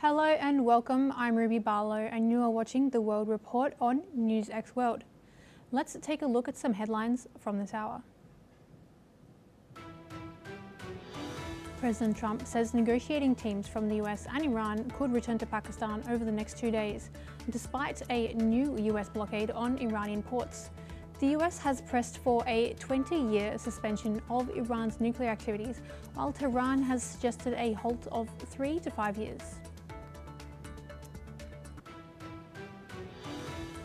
Hello and welcome, I'm Ruby Barlow and you are watching the World Report on NewsX World. Let's take a look at some headlines from this hour. President Trump says negotiating teams from the US and Iran could return to Pakistan over the next 2 days, despite a new US blockade on Iranian ports. The US has pressed for a 20-year suspension of Iran's nuclear activities, while Tehran has suggested a halt of 3 to 5 years.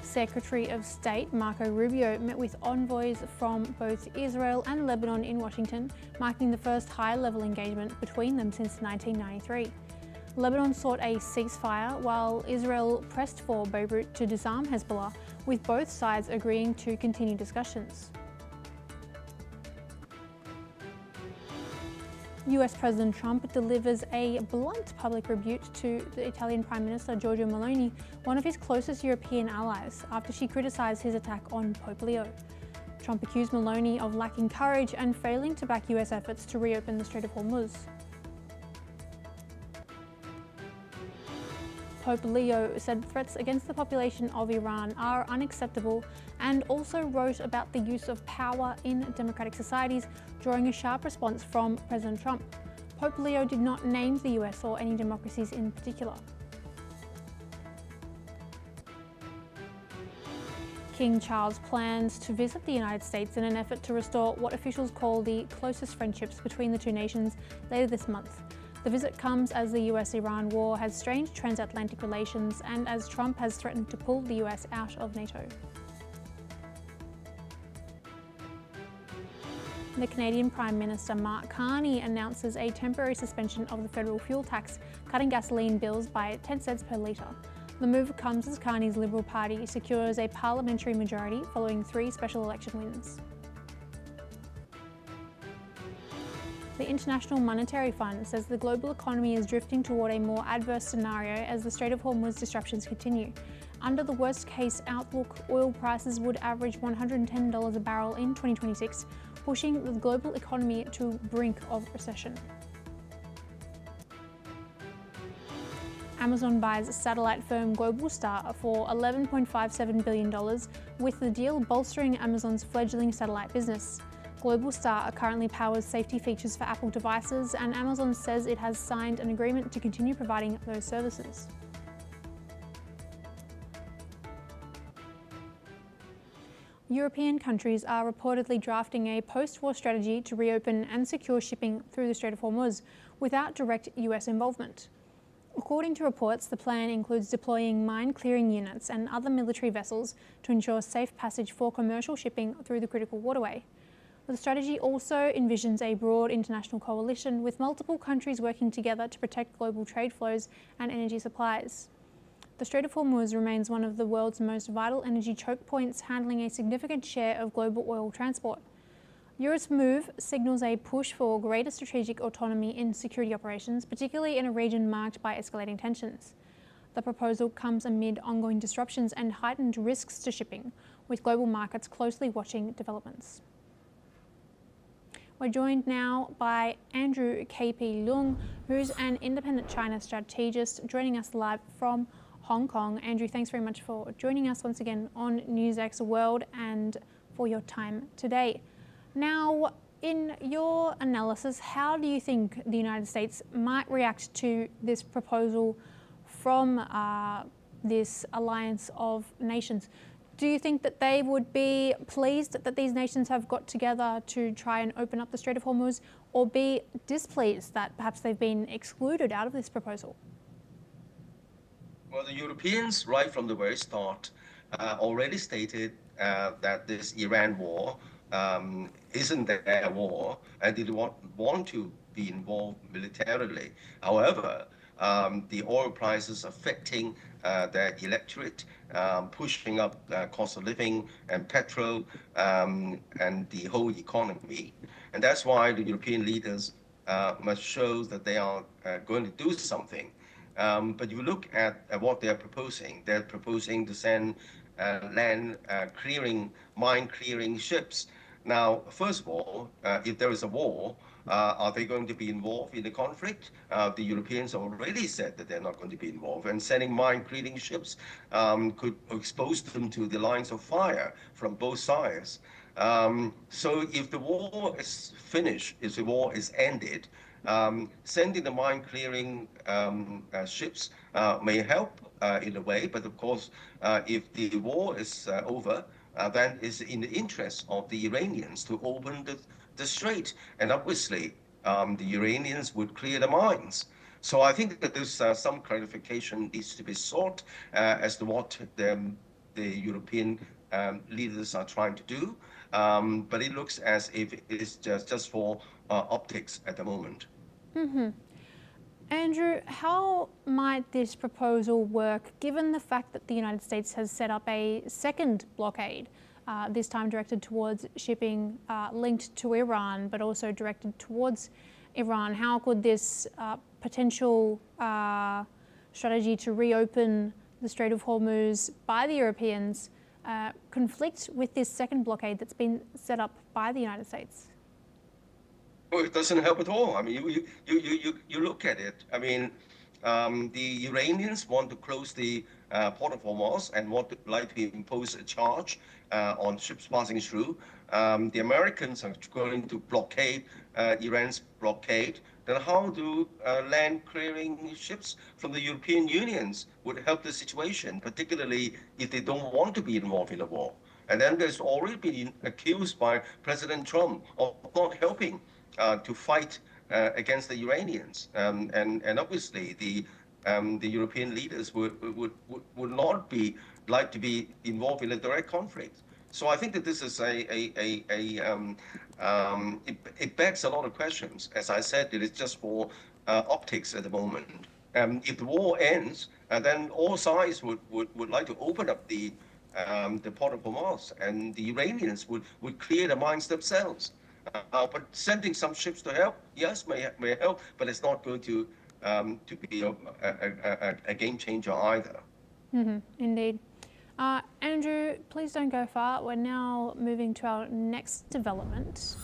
Secretary of State Marco Rubio met with envoys from both Israel and Lebanon in Washington, marking the first high-level engagement between them since 1993. Lebanon sought a ceasefire, while Israel pressed for Beirut to disarm Hezbollah, with both sides agreeing to continue discussions. US President Trump delivers a blunt public rebuke to the Italian Prime Minister Giorgia Meloni, one of his closest European allies, after she criticised his attack on Pope Leo. Trump accused Meloni of lacking courage and failing to back US efforts to reopen the Strait of Hormuz. Pope Leo said threats against the population of Iran are unacceptable and also wrote about the use of power in democratic societies, drawing a sharp response from President Trump. Pope Leo did not name the US or any democracies in particular. King Charles plans to visit the United States in an effort to restore what officials call the closest friendships between the two nations later this month. The visit comes as the US-Iran war has strained transatlantic relations and as Trump has threatened to pull the US out of NATO. The Canadian Prime Minister Mark Carney announces a temporary suspension of the federal fuel tax, cutting gasoline bills by 10 cents per litre. The move comes as Carney's Liberal Party secures a parliamentary majority following 3 special election wins. The International Monetary Fund says the global economy is drifting toward a more adverse scenario as the Strait of Hormuz disruptions continue. Under the worst-case outlook, oil prices would average $110 a barrel in 2026, pushing the global economy to brink of recession. Amazon buys satellite firm Globalstar for $11.57 billion, with the deal bolstering Amazon's fledgling satellite business. Globalstar currently powers safety features for Apple devices, and Amazon says it has signed an agreement to continue providing those services. European countries are reportedly drafting a post-war strategy to reopen and secure shipping through the Strait of Hormuz without direct US involvement. According to reports, the plan includes deploying mine-clearing units and other military vessels to ensure safe passage for commercial shipping through the critical waterway. The strategy also envisions a broad international coalition with multiple countries working together to protect global trade flows and energy supplies. The Strait of Hormuz remains one of the world's most vital energy choke points, handling a significant share of global oil transport. Europe's move signals a push for greater strategic autonomy in security operations, particularly in a region marked by escalating tensions. The proposal comes amid ongoing disruptions and heightened risks to shipping, with global markets closely watching developments. We're joined now by Andrew KP Leung, who's an independent China strategist, joining us live from Hong Kong. Andrew, thanks very much for joining us once again on NewsX World and for your time today. Now, in your analysis, how do you think the United States might react to this proposal from this alliance of nations? Do you think that they would be pleased that these nations have got together to try and open up the Strait of Hormuz, or be displeased that perhaps they've been excluded out of this proposal? Well, the Europeans, right from the very start, already stated that this Iran war isn't their war, and they don't want to be involved militarily. However, the oil prices affecting their electorate, pushing up cost of living and petrol and the whole economy. And that's why the European leaders must show that they are going to do something. But you look at what they're proposing to send mine clearing ships. Now, first of all, if there is a war, Are they going to be involved in the conflict? The Europeans already said that they're not going to be involved, and sending mine-clearing ships could expose them to the lines of fire from both sides. So if the war is finished, if the war is ended, sending the mine-clearing ships may help in a way, but of course, if the war is over, then it's in the interest of the Iranians to open the strait, and obviously the Iranians would clear the mines. So I think that there's some clarification needs to be sought as to what the European leaders are trying to do, but it looks as if it is just for optics at the moment. Mm-hmm. Andrew, how might this proposal work given the fact that the United States has set up a second blockade, this time directed towards shipping linked to Iran, but also directed towards Iran? How could this potential strategy to reopen the Strait of Hormuz by the Europeans conflict with this second blockade that's been set up by the United States? Well, it doesn't help at all. I mean, you look at it. I mean, the Iranians want to close the port of Hormuz and like to impose a charge on ships passing through. The Americans are going to blockade Iran's blockade. Then how do land clearing ships from the European Unions would help the situation, particularly if they don't want to be involved in the war? And then there's already been accused by President Trump of not helping to fight against the Iranians, and obviously the European leaders would not be like to be involved in a direct conflict. So I think that this is it begs a lot of questions. As I said, it is just for optics at the moment. If the war ends, then all sides would like to open up the port of Hormuz, and the Iranians would clear the mines themselves. But sending some ships to help, yes, may help, but it's not going to be a game changer either. Mm-hmm, indeed. Andrew, please don't go far. We're now moving to our next development.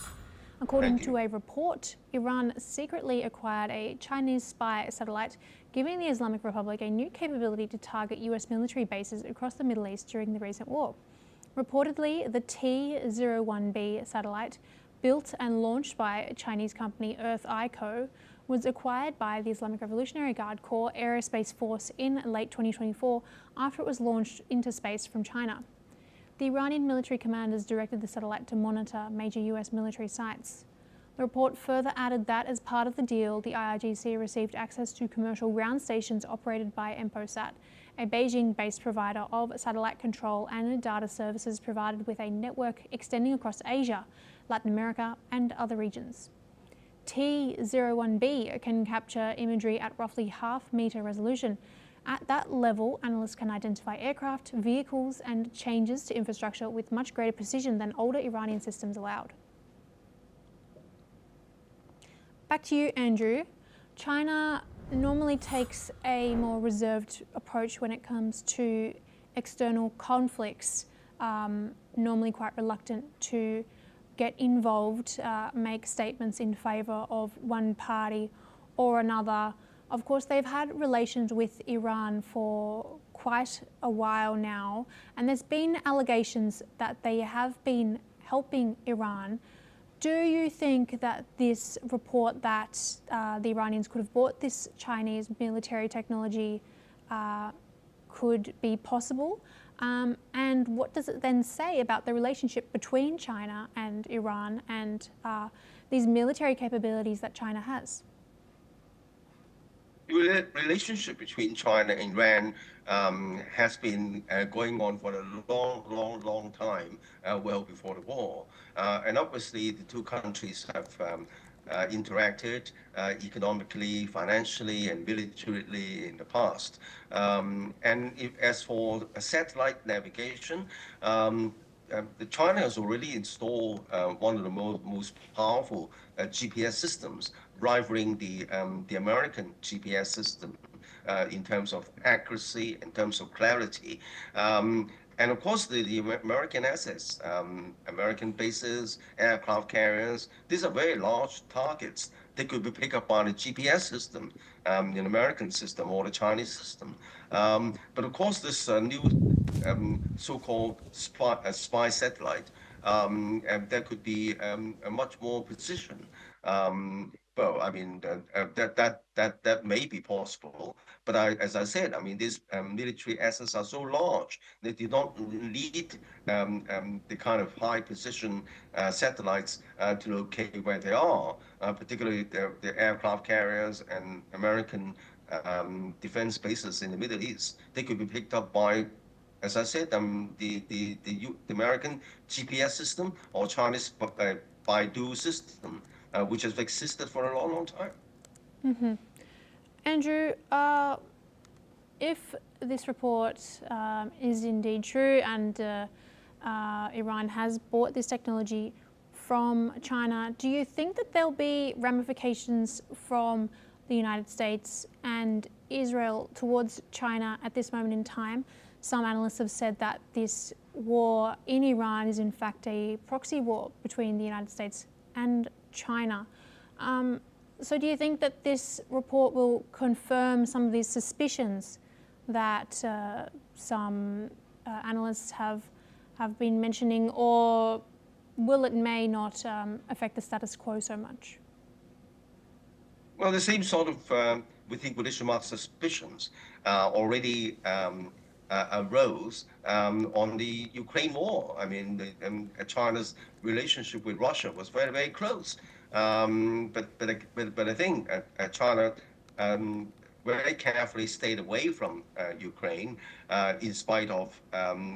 According to a report, Iran secretly acquired a Chinese spy satellite, giving the Islamic Republic a new capability to target US military bases across the Middle East during the recent war. Reportedly, the T-01B satellite, built and launched by Chinese company Earth I Co., was acquired by the Islamic Revolutionary Guard Corps Aerospace Force in late 2024 after it was launched into space from China. The Iranian military commanders directed the satellite to monitor major US military sites. The report further added that as part of the deal, the IRGC received access to commercial ground stations operated by Emposat, a Beijing-based provider of satellite control and data services provided with a network extending across Asia, Latin America, and other regions. T-01B can capture imagery at roughly half-meter resolution. At that level, analysts can identify aircraft, vehicles, and changes to infrastructure with much greater precision than older Iranian systems allowed. Back to you, Andrew. China normally takes a more reserved approach when it comes to external conflicts, normally quite reluctant to get involved, make statements in favour of one party or another. Of course, they've had relations with Iran for quite a while now, and there's been allegations that they have been helping Iran. Do you think that this report that the Iranians could have bought this Chinese military technology could be possible? And what does it then say about the relationship between China and Iran and these military capabilities that China has? The relationship between China and Iran has been going on for a long time, well before the war. And obviously, the two countries have interacted economically, financially, and militarily in the past. As for satellite navigation, China has already installed one of the most powerful GPS systems, rivaling the American GPS system in terms of accuracy, in terms of clarity. And of course, the American assets, American bases, aircraft carriers, these are very large targets. They could be picked up by the GPS system, the American system or the Chinese system. But of course, this new so-called spy satellite, and there could be a much more precision. Well, I mean, that may be possible. But as I said, I mean, these military assets are so large that you don't need the kind of high precision satellites to locate where they are, particularly the aircraft carriers and American defense bases in the Middle East. They could be picked up by, as I said, the American GPS system or Chinese Baidu system, which has existed for a long, long time. Mm-hmm. Andrew, if this report is indeed true and Iran has bought this technology from China, do you think that there'll be ramifications from the United States and Israel towards China at this moment in time? Some analysts have said that this war in Iran is in fact a proxy war between the United States and China. So do you think that this report will confirm some of these suspicions that some analysts have been mentioning, or will it may not affect the status quo so much? Well, the same sort of, we think, legitimate suspicions already arose on the Ukraine war. I mean, China's relationship with Russia was very, very close. But I think China very carefully stayed away from Ukraine in spite of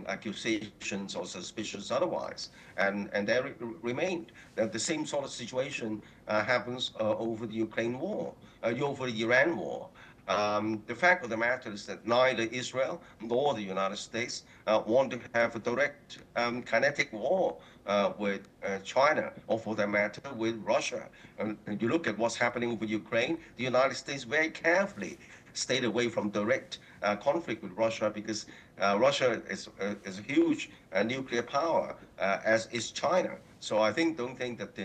accusations or suspicions otherwise, and there remained. The same sort of situation happens over the Ukraine war, over the Iran war. The fact of the matter is that neither Israel nor the United States want to have a direct kinetic war with China, or for that matter, with Russia. And you look at what's happening with Ukraine, the United States very carefully stayed away from direct conflict with Russia because Russia is a huge nuclear power, as is China. So I don't think that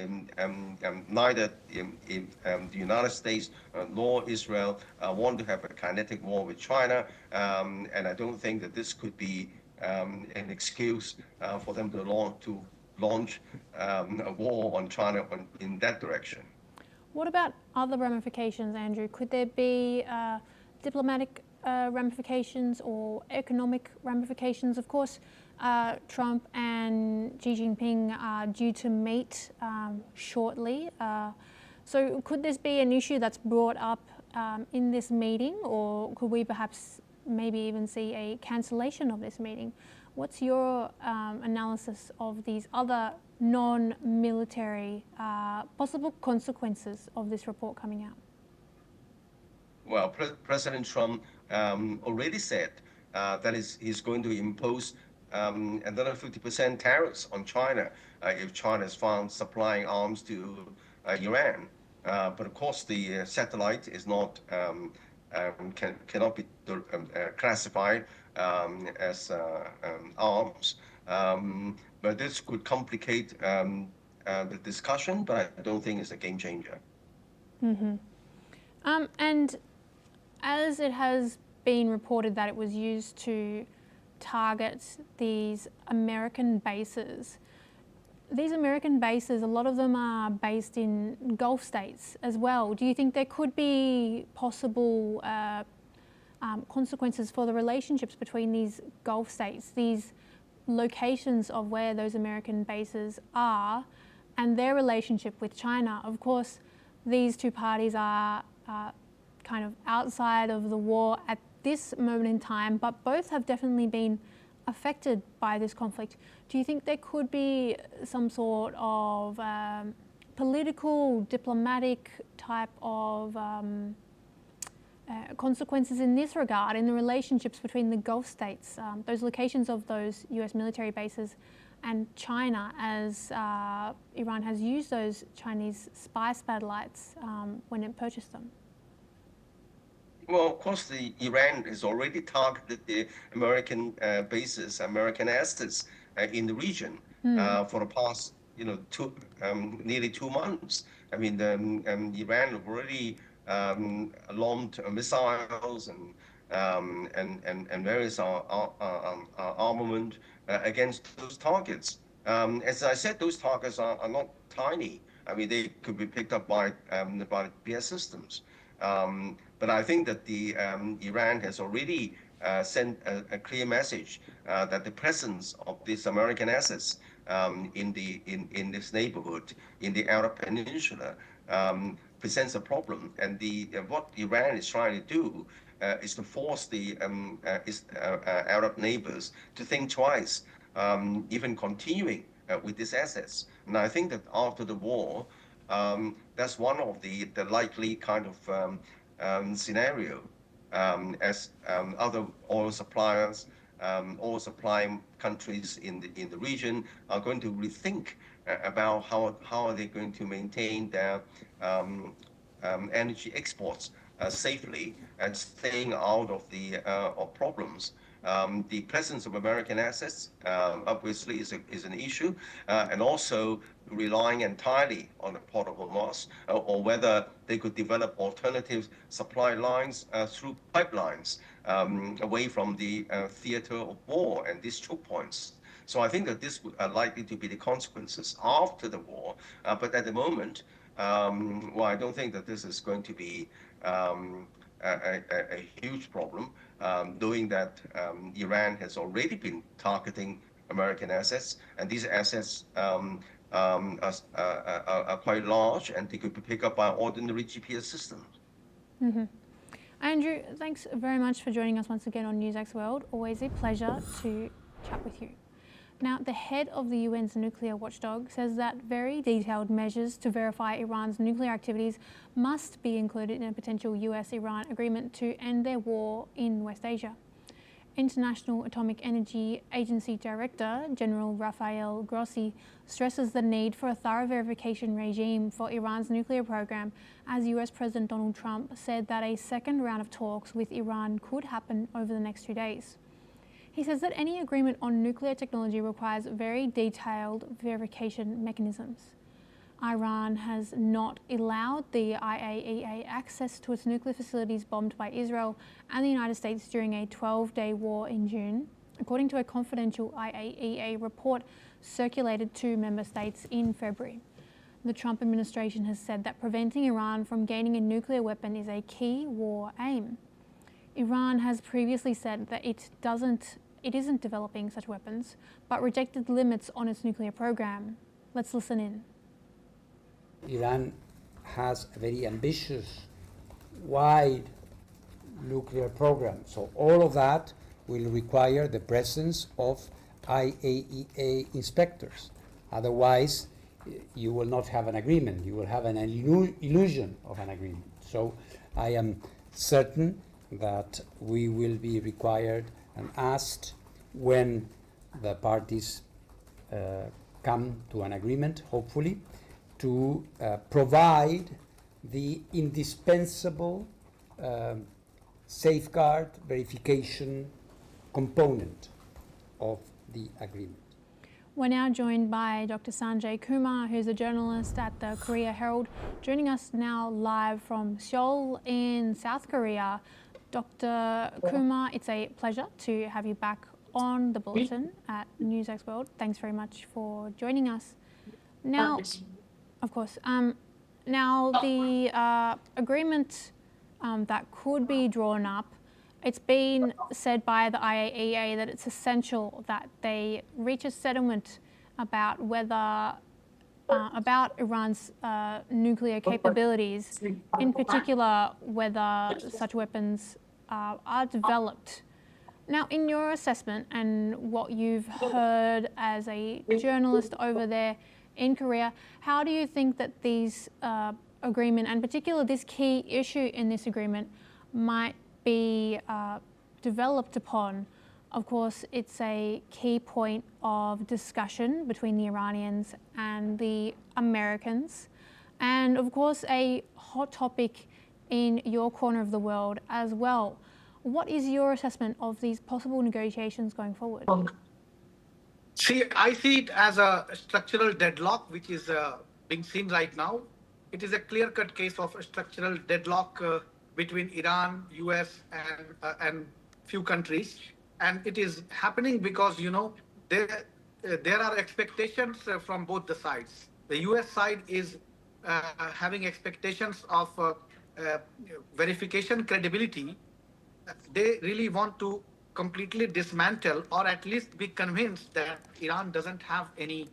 neither the United States nor Israel want to have a kinetic war with China, and I don't think that this could be an excuse for them to launch a war on China in that direction. What about other ramifications, Andrew? Could there be diplomatic ramifications or economic ramifications? Of course, Trump and Xi Jinping are due to meet shortly. So could this be an issue that's brought up in this meeting, or could we perhaps maybe even see a cancellation of this meeting? What's your analysis of these other non-military possible consequences of this report coming out? Well, President Trump already said that he's going to impose another 50% tariffs on China if China is found supplying arms to Iran. But of course, the satellite is not cannot be classified as arms. But this could complicate the discussion, but I don't think it's a game changer. Mm-hmm. And as it has been reported that it was used to target these American bases, these American bases, a lot of them are based in Gulf states as well. Do you think there could be possible consequences for the relationships between these Gulf states, these locations of where those American bases are, and their relationship with China? Of course, these two parties are kind of outside of the war at this moment in time, but both have definitely been affected by this conflict. Do you think there could be some sort of political, diplomatic type of consequences in this regard, in the relationships between the Gulf states, those locations of those US military bases, and China, as Iran has used those Chinese spy satellites when it purchased them? Well, of course, Iran has already targeted the American bases, American assets in the region for the past, nearly 2 months. I mean, Iran have already launched missiles and various armament against those targets. As I said, those targets are not tiny. I mean, they could be picked up by PS systems. But I think that Iran has already sent a clear message that the presence of these American assets in this neighborhood, in the Arab Peninsula, presents a problem. And what Iran is trying to do is to force the Arab neighbors to think twice, even continuing with these assets. And I think that after the war, that's one of the likely kind of scenario as other oil suppliers, oil supplying countries in the region are going to rethink about how are they going to maintain their energy exports safely and staying out of the of problems. The presence of American assets obviously is an issue, and also relying entirely on the Port of Hormuz, or whether they could develop alternative supply lines through pipelines away from the theater of war and these choke points. So I think that this are likely to be the consequences after the war. But at the moment, well, I don't think that this is going to be a huge problem, knowing that Iran has already been targeting American assets, and these assets are quite large, and they could be picked up by ordinary GPS systems. Mm-hmm. Andrew, thanks very much for joining us once again on NewsX World. Always a pleasure to chat with you. Now, the head of the UN's nuclear watchdog says that very detailed measures to verify Iran's nuclear activities must be included in a potential US-Iran agreement to end their war in West Asia. International Atomic Energy Agency Director General Rafael Grossi stresses the need for a thorough verification regime for Iran's nuclear program, as US President Donald Trump said that a second round of talks with Iran could happen over the next 2 days. He says that any agreement on nuclear technology requires very detailed verification mechanisms. Iran has not allowed the IAEA access to its nuclear facilities bombed by Israel and the United States during a 12-day war in June, according to a confidential IAEA report circulated to member states in February. The Trump administration has said that preventing Iran from gaining a nuclear weapon is a key war aim. Iran has previously said that it isn't developing such weapons, but rejected limits on its nuclear program. Let's listen in. Iran has a very ambitious, wide nuclear program. So all of that will require the presence of IAEA inspectors. Otherwise, you will not have an agreement. You will have an illusion of an agreement. So I am certain that we will be required and asked when the parties come to an agreement, hopefully, to provide the indispensable safeguard verification component of the agreement. We're now joined by Dr. Sanjay Kumar, who's a journalist at the Korea Herald, joining us now live from Seoul in South Korea. Dr. Kumar, it's a pleasure to have you back on the bulletin at NewsX World. Thanks very much for joining us. Now, of course, now the agreement that could be drawn up, it's been said by the IAEA that it's essential that they reach a settlement about whether about Iran's nuclear capabilities, in particular whether such weapons are developed. Now, in your assessment and what you've heard as a journalist over there in Korea, how do you think that these agreement, and particularly this key issue in this agreement, might be developed upon? Of course, it's a key point of discussion between the Iranians and the Americans, and of course a hot topic in your corner of the world as well. What is your assessment of these possible negotiations going forward? See, I see it as a structural deadlock, which is being seen right now. It is a clear-cut case of a structural deadlock between Iran, US, and few countries, and it is happening because there are expectations from both the sides. The US side is having expectations of verification credibility. They really want to completely dismantle or at least be convinced that Iran doesn't have any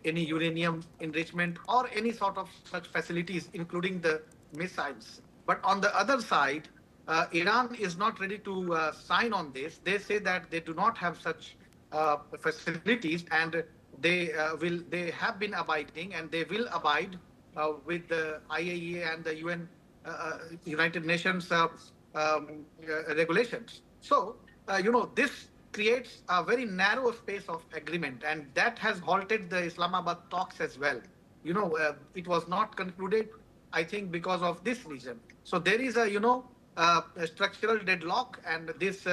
uranium enrichment or any sort of such facilities, including the missiles. But on the other side, Iran is not ready to sign on this. They say that they do not have such facilities, and they have been abiding and they will abide with the IAEA and the United Nations regulations. So, this creates a very narrow space of agreement, and that has halted the Islamabad talks as well. It was not concluded, I think, because of this reason. So there is a structural deadlock, and this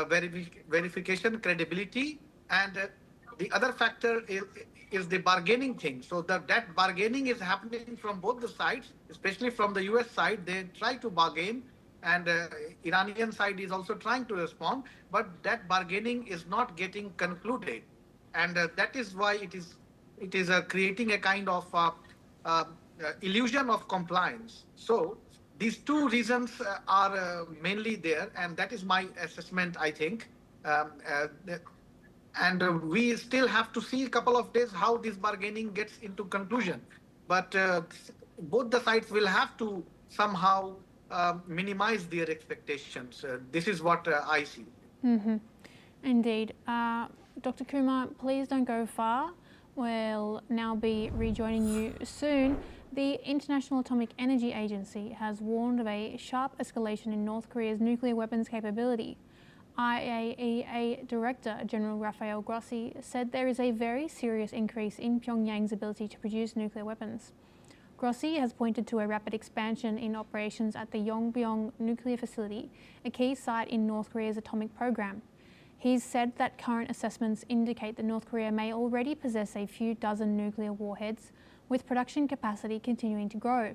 verification credibility, and the other factor is the bargaining thing. So that bargaining is happening from both the sides, especially from the US side. They try to bargain, and Iranian side is also trying to respond, but that bargaining is not getting concluded, and that is why it is creating a kind of illusion of compliance. So these two reasons are mainly there, and that is my assessment, I think. And we still have to see a couple of days how this bargaining gets into conclusion. But both the sides will have to somehow minimize their expectations. This is what I see. Mm-hmm. Indeed. Dr. Kumar, please don't go far. We'll now be rejoining you soon. The International Atomic Energy Agency has warned of a sharp escalation in North Korea's nuclear weapons capability. IAEA Director General Rafael Grossi said there is a very serious increase in Pyongyang's ability to produce nuclear weapons. Grossi has pointed to a rapid expansion in operations at the Yongbyon nuclear facility, a key site in North Korea's atomic program. He's said that current assessments indicate that North Korea may already possess a few dozen nuclear warheads, with production capacity continuing to grow.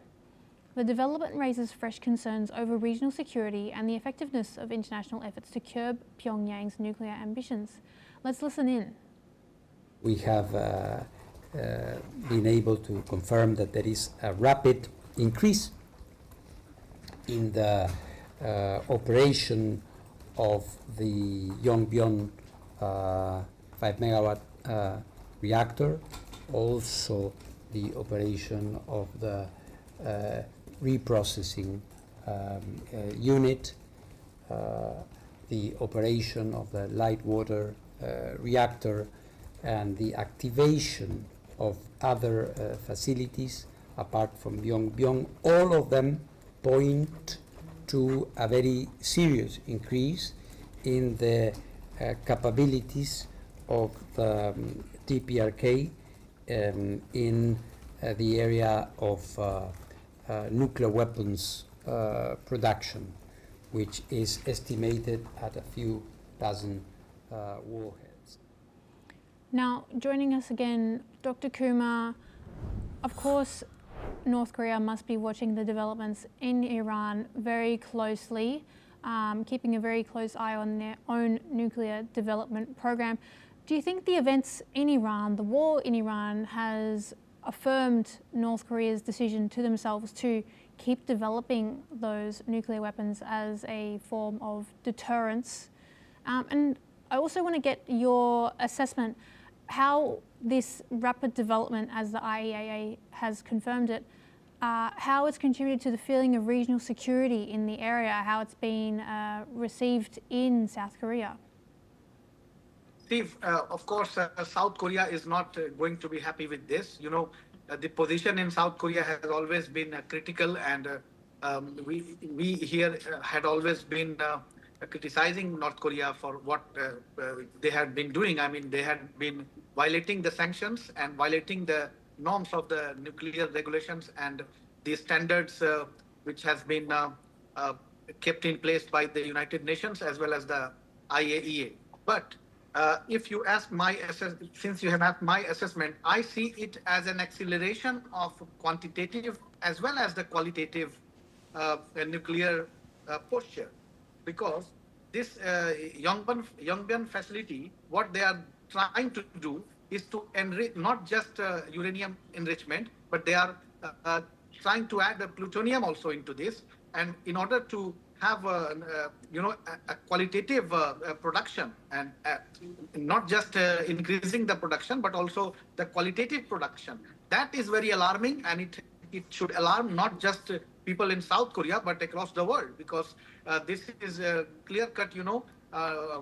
The development raises fresh concerns over regional security and the effectiveness of international efforts to curb Pyongyang's nuclear ambitions. Let's listen in. We have been able to confirm that there is a rapid increase in the operation of the Yongbyon 5 megawatt reactor, also the operation of the reprocessing unit, the operation of the light water reactor, and the activation of other facilities apart from Yongbyon. All of them point to a very serious increase in the capabilities of the TPRK in the area of nuclear weapons production, which is estimated at a few dozen warheads. Now, joining us again, Dr. Kumar, of course, North Korea must be watching the developments in Iran very closely, keeping a very close eye on their own nuclear development program. Do you think the events in Iran, the war in Iran, has affirmed North Korea's decision to themselves to keep developing those nuclear weapons as a form of deterrence? And I also want to get your assessment how this rapid development, as the IAEA has confirmed it, how it's contributed to the feeling of regional security in the area, how it's been received in South Korea. Steve, of course, South Korea is not going to be happy with this. The position in South Korea has always been critical, and we here had always been criticizing North Korea for what they had been doing. I mean, they had been violating the sanctions and violating the norms of the nuclear regulations and the standards which has been kept in place by the United Nations as well as the IAEA. But if you ask since you have asked my assessment, I see it as an acceleration of quantitative as well as the qualitative nuclear posture, because this Yongbyon facility, what they are trying to do is to enrich not just uranium enrichment, but they are trying to add plutonium also into this, and in order to have a qualitative production, and not just increasing the production but also the qualitative production. That is very alarming, and it should alarm not just people in South Korea but across the world, because this is clear-cut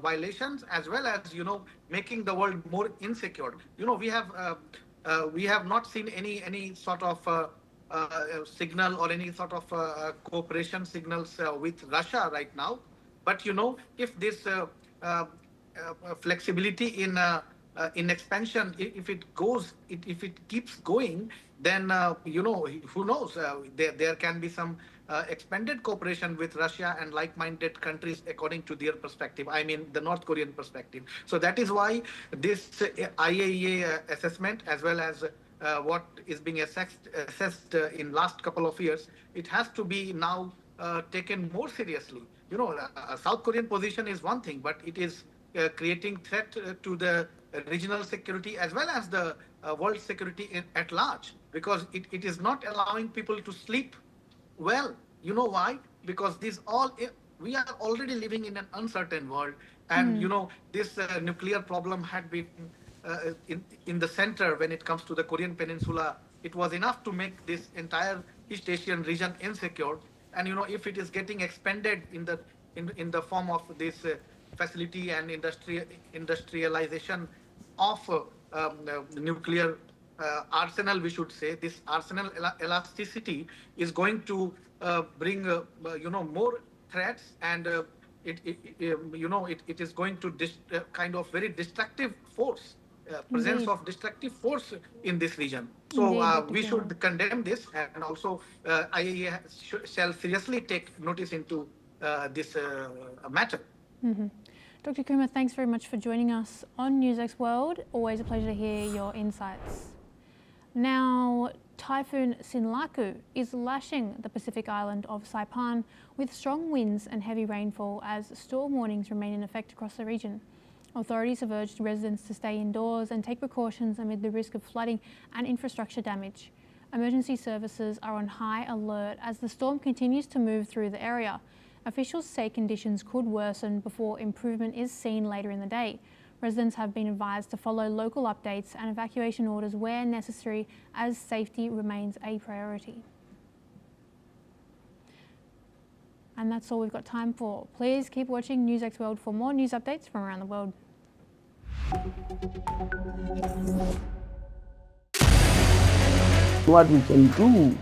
violations, as well as making the world more insecure. We have not seen any sort of signal or any sort of cooperation signals with Russia right now. But if this flexibility in expansion, if it keeps going, then who knows? There can be some expanded cooperation with Russia and like-minded countries according to their perspective. I mean, the North Korean perspective. So that is why this IAEA assessment, as well as what is being assessed in last couple of years, it has to be now taken more seriously. A South Korean position is one thing, but it is creating threat to the regional security as well as the world security at large, because it is not allowing people to sleep well. You know why? Because we are already living in an uncertain world, and this nuclear problem had been in the center when it comes to the Korean Peninsula. It was enough to make this entire East Asian region insecure, and if it is getting expanded in the form of this facility and industrialization of nuclear arsenal, we should say, this arsenal elasticity is going to bring more threats, and it is going to kind of very destructive force. Presence of destructive force in this region. So we should condemn this, and also IAEA shall seriously take notice into this matter. Mm-hmm. Dr. Kumar, thanks very much for joining us on NewsX World. Always a pleasure to hear your insights. Now, Typhoon Sinlaku is lashing the Pacific island of Saipan with strong winds and heavy rainfall as storm warnings remain in effect across the region. Authorities have urged residents to stay indoors and take precautions amid the risk of flooding and infrastructure damage. Emergency services are on high alert as the storm continues to move through the area. Officials say conditions could worsen before improvement is seen later in the day. Residents have been advised to follow local updates and evacuation orders where necessary, as safety remains a priority. And that's all we've got time for. Please keep watching NewsX World for more news updates from around the world. What we can do